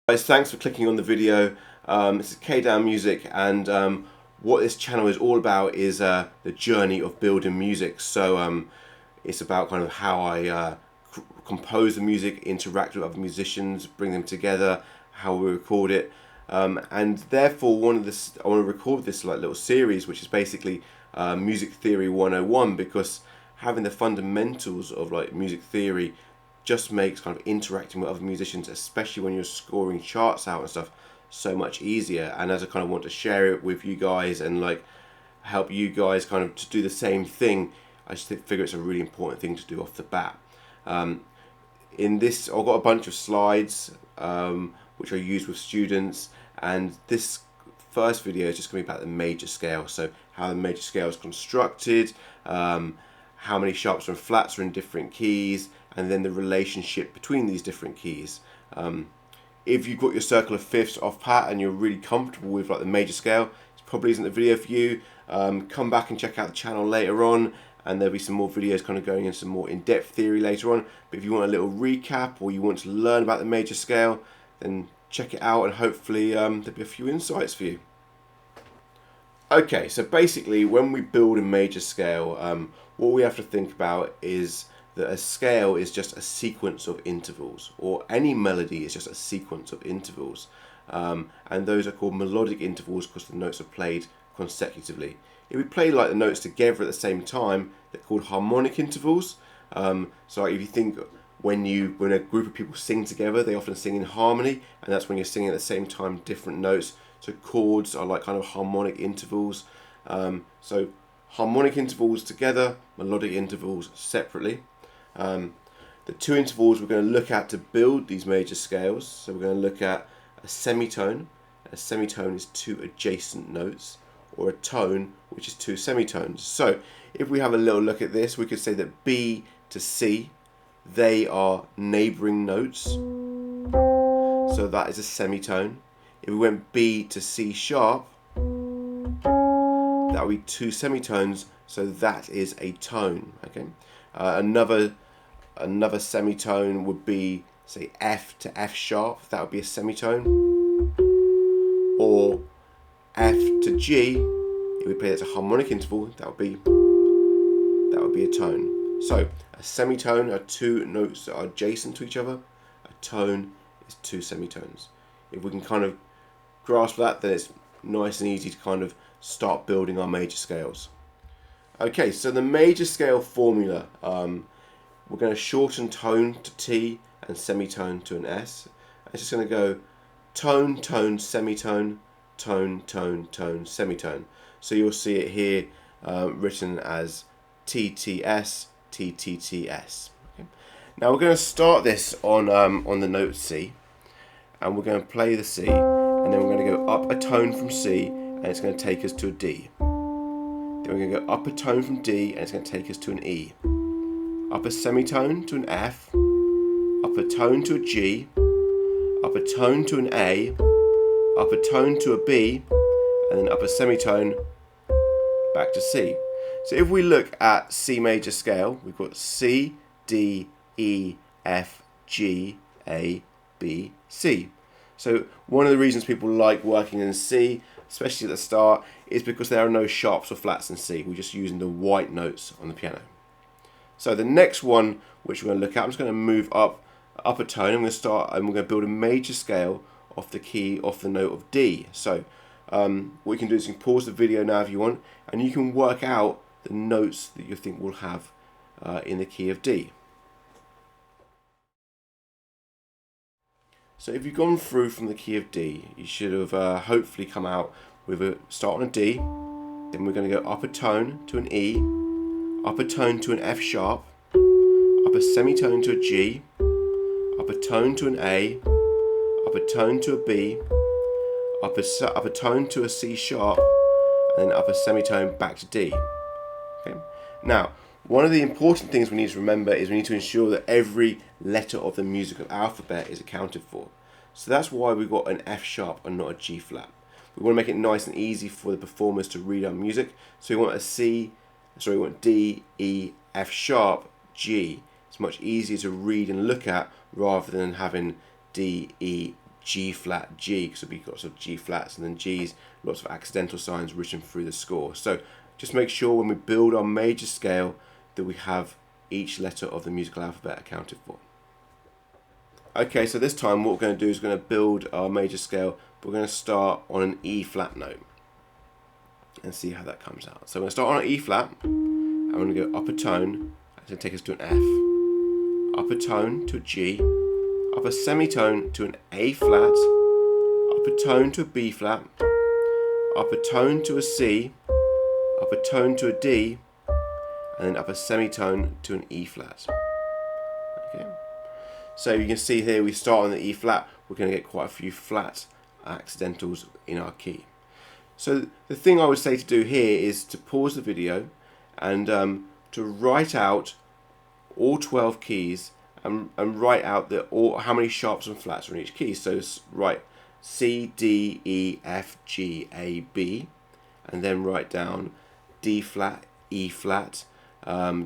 Guys, thanks for clicking on the video. This is K-Down Music, and what this channel is all about is the journey of building music. So it's about kind of how I compose the music, interact with other musicians, bring them together, how we record it, and therefore I want to record this like little series, which is basically Music Theory 101, because having the fundamentals of like music theory just makes kind of interacting with other musicians, especially when you're scoring charts out and stuff, so much easier. And as I kind of want to share it with you guys and like help you guys kind of to do the same thing, I just figure it's a really important thing to do off the bat. In this, I've got a bunch of slides which I use with students, and this first video is just going to be about the major scale. So how the major scale is constructed, how many sharps and flats are in different keys, and then the relationship between these different keys. If you've got your circle of fifths off pat and you're really comfortable with like the major scale, this probably isn't the video for you. Come back and check out the channel later on, and there'll be some more videos kind of going into some more in-depth theory later on. But if you want a little recap or you want to learn about the major scale, then check it out, and hopefully there'll be a few insights for you. Okay, so basically when we build a major scale, what we have to think about is that a scale is just a sequence of intervals, or any melody is just a sequence of intervals, and those are called melodic intervals because the notes are played consecutively. If we play like the notes together at the same time, they're called harmonic intervals. So like if you think when a group of people sing together, they often sing in harmony, and that's when you're singing at the same time different notes. So chords are like kind of harmonic intervals. So harmonic intervals together, melodic intervals separately. The two intervals we're going to look at to build these major scales, so we're going to look at a semitone. A semitone is two adjacent notes, or a tone, which is two semitones. So if we have a little look at this, we could say that B to C, they are neighbouring notes, so that is a semitone. If we went B to C sharp, that would be two semitones, so that is a tone. Okay. Another semitone would be, say, F to F sharp. That would be a semitone. Or F to G. If we play that as a harmonic interval, that would be a tone. So a semitone are two notes that are adjacent to each other. A tone is two semitones. If we can kind of grasp that, then it's nice and easy to kind of start building our major scales. Okay, so the major scale formula, we're going to shorten tone to T and semitone to an S. It's just going to go tone, tone, semitone, tone, tone, tone, semitone. So you'll see it here written as TTS, TTTS. Okay. Now we're going to start this on the note C, and we're going to play the C, and then we're going to go up a tone from C, and it's going to take us to a D. Then we're going to go up a tone from D, and it's going to take us to an E. Up a semitone to an F, up a tone to a G, up a tone to an A, up a tone to a B, and then up a semitone back to C. So if we look at C major scale, we've got C, D, E, F, G, A, B, C. So one of the reasons people like working in C, especially at the start, is because there are no sharps or flats in C. We're just using the white notes on the piano. So the next one which we're going to look at, I'm just going to move up a tone. I'm going to start, and we're going to build a major scale off the note of D. So what you can do is you can pause the video now if you want, and you can work out the notes that you think we'll have in the key of D. So if you've gone through from the key of D, you should have hopefully come out with a start on a D, then we're going to go up a tone to an E, up a tone to an F sharp, up a semitone to a G, up a tone to an A, up a tone to a B, up a tone to a C sharp, and then up a semitone back to D. Okay. Now, one of the important things we need to remember is we need to ensure that every letter of the musical alphabet is accounted for. So that's why we've got an F sharp and not a G flat. We want to make it nice and easy for the performers to read our music. So we want D, E, F sharp, G. It's much easier to read and look at rather than having D, E, G flat G, because we've got lots of G flats and then G's, lots of accidental signs written through the score. So just make sure when we build our major scale that we have each letter of the musical alphabet accounted for. Okay, so this time what we're going to do is we're going to build our major scale, but we're going to start on an E flat note and see how that comes out. So we're going to start on an E flat, and we're going to go up a tone, that's going to take us to an F, up a tone to a G, up a semitone to an A flat, up a tone to a B flat, up a tone to a C, up a tone to a D, and then up a semitone to an E flat. Okay. So you can see here we start on the E flat, we're going to get quite a few flat accidentals in our key. So the thing I would say to do here is to pause the video and to write out all 12 keys and write out how many sharps and flats are in each key. So write C, D, E, F, G, A, B, and then write down D flat, E flat,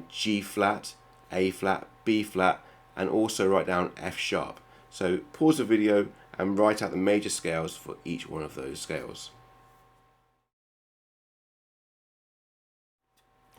G flat, A flat, B flat, and also write down F sharp. So pause the video and write out the major scales for each one of those scales.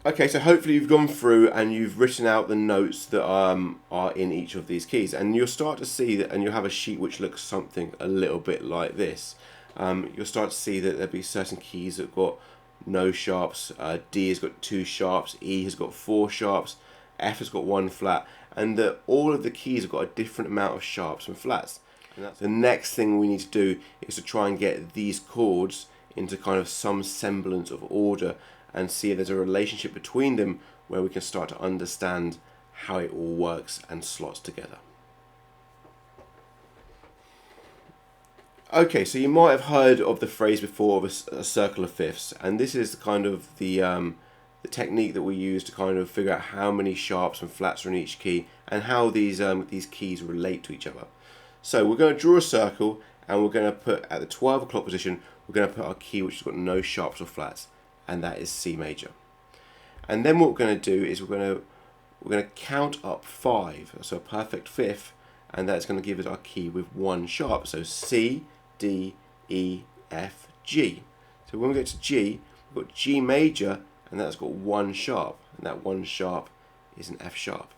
Okay, so hopefully you've gone through and you've written out the notes that are in each of these keys, and you'll start to see that, and you'll have a sheet which looks something a little bit like this. You'll start to see that there'll be certain keys that have got no sharps, D has got 2 sharps, E has got 4 sharps, F has got 1 flat, and that all of the keys have got a different amount of sharps and flats. And that's the next thing we need to do, is to try and get these chords into kind of some semblance of order and see if there's a relationship between them where we can start to understand how it all works and slots together. Okay, so you might have heard of the phrase before of a circle of fifths, and this is kind of the technique that we use to kind of figure out how many sharps and flats are in each key and how these keys relate to each other. So we're going to draw a circle, and we're going to put at the 12 o'clock position, we're going to put our key which has got no sharps or flats, and that is C major. And then what we're going to do is we're going to count up 5, so a perfect fifth, and that's going to give us our key with 1 sharp. So C, D, E, F, G. So when we get to G, we've got G major, and that's got 1 sharp, and that 1 sharp is an F sharp.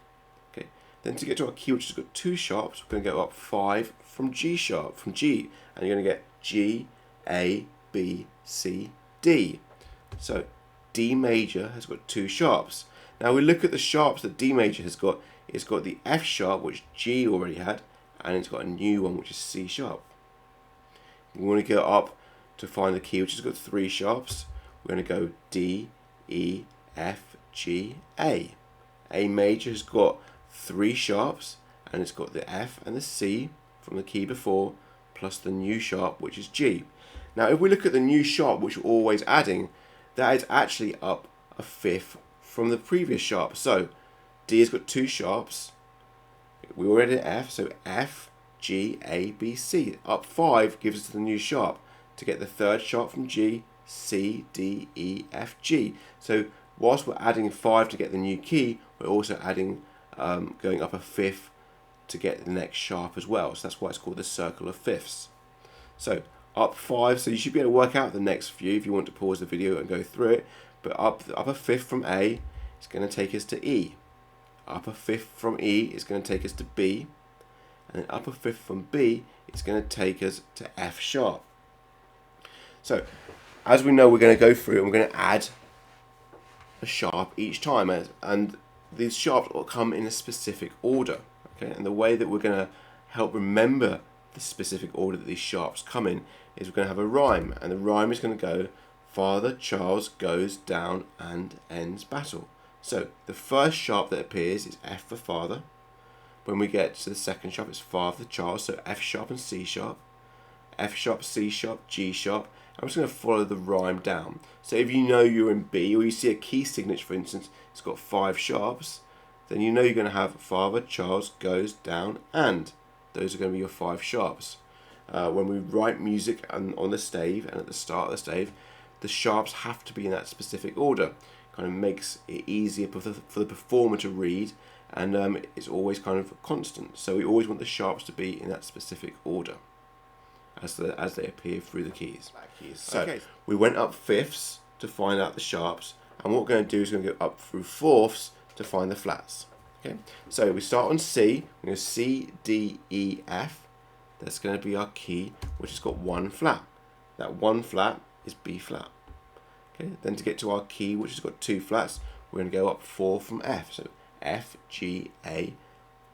Okay. Then to get to our key which has got 2 sharps, we're going to go up 5 from G sharp, from G, and you're going to get G, A, B, C, D. So D major has got 2 sharps. Now we look at the sharps that D major has got. It's got the F sharp, which G already had, and it's got a new one, which is C sharp. We want to go up to find the key which has got 3 sharps. We're going to go D, E, F, G, A. A major has got 3 sharps, and it's got the F and the C from the key before, plus the new sharp, which is G. Now if we look at the new sharp, which we're always adding, that is actually up a fifth from the previous sharp. So D has got 2 sharps. We already had F, so F, G, A, B, C. Up 5 gives us the new sharp to get the 3rd sharp from G, C, D, E, F, G. So whilst we're adding 5 to get the new key, we're also adding, going up a fifth to get the next sharp as well. So that's why it's called the circle of fifths. So up 5, so you should be able to work out the next few if you want to pause the video and go through it. But up a fifth from A is going to take us to E. Up a fifth from E is going to take us to B. And then up a fifth from B is going to take us to F sharp. So as we know, we're going to go through and we're going to add a sharp each time. And these sharps will come in a specific order. Okay? And the way that we're going to help remember the specific order that these sharps come in is we're going to have a rhyme, and the rhyme is going to go, Father Charles goes down and ends battle. So the first sharp that appears is F for father. When we get to the second sharp, it's Father Charles, so F sharp and C sharp, F sharp, C sharp, G sharp. I'm just going to follow the rhyme down. So if you know you're in B, or you see a key signature, for instance, it's got 5 sharps, then you know you're going to have Father Charles goes down and. Those are going to be your 5 sharps. When we write music on the stave and at the start of the stave, the sharps have to be in that specific order. Kind of makes it easier for the performer to read, and it's always kind of constant. So we always want the sharps to be in that specific order. as they appear through the keys. So we went up fifths to find out the sharps, and what we're going to do is we're going to go up through fourths to find the flats. Okay, so we start on C. We're going to C, D, E, F. That's going to be our key, which has got one flat. That one flat is B flat. Okay, then to get to our key, which has got two flats, we're going to go up 4 from F. So F, G, A,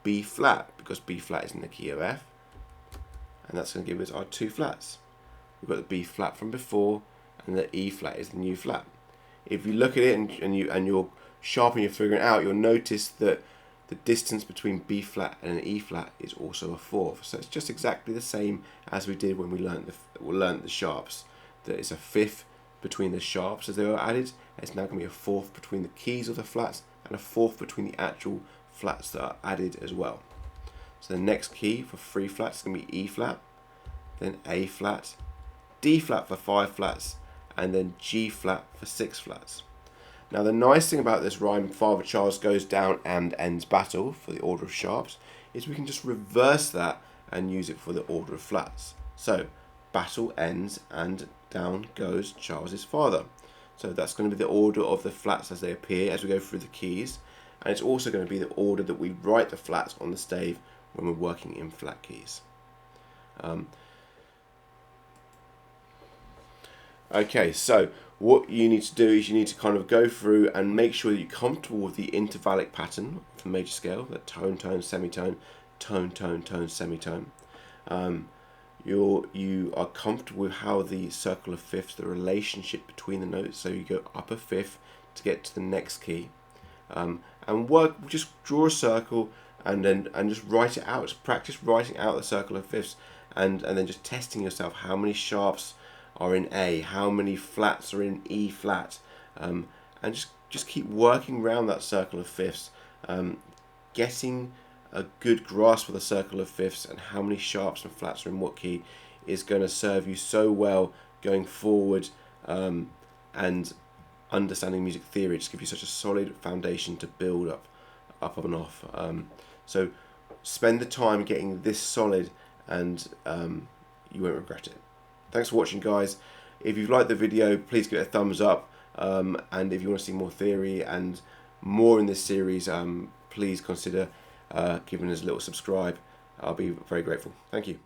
B flat, because B flat is in the key of F, and that's going to give us our two flats. We've got the B flat from before, and the E flat is the new flat. If you look at it and you're sharp and you're figuring it out, you'll notice that the distance between B flat and an E flat is also a fourth. So it's just exactly the same as we did when we learned the sharps. That it's a fifth between the sharps as they were added. It's now going to be a fourth between the keys of the flats and a fourth between the actual flats that are added as well. So the next key for 3 flats is going to be E flat, then A flat, D flat for 5 flats, and then G flat for 6 flats. Now the nice thing about this rhyme, Father Charles goes down and ends battle, for the order of sharps, is we can just reverse that and use it for the order of flats. So battle ends and down goes Charles's father. So that's going to be the order of the flats as they appear as we go through the keys, and it's also going to be the order that we write the flats on the stave when we're working in flat keys. Okay, so what you need to do is you need to kind of go through and make sure that you're comfortable with the intervallic pattern of the major scale, the tone, tone, semitone, tone, tone, tone, semitone. You are comfortable with how the circle of fifths, the relationship between the notes, so you go up a fifth to get to the next key, and just draw a circle and just write it out. Just practice writing out the circle of fifths, and then just testing yourself how many sharps are in A, how many flats are in E flat, and just keep working around that circle of fifths, getting a good grasp of the circle of fifths and how many sharps and flats are in what key is going to serve you so well going forward, and understanding music theory just gives you such a solid foundation to build up and off. So spend the time getting this solid, and you won't regret it. Thanks for watching, guys. If you've liked the video, please give it a thumbs up, and if you want to see more theory and more in this series, please consider giving us a little subscribe. I'll be very grateful. Thank you.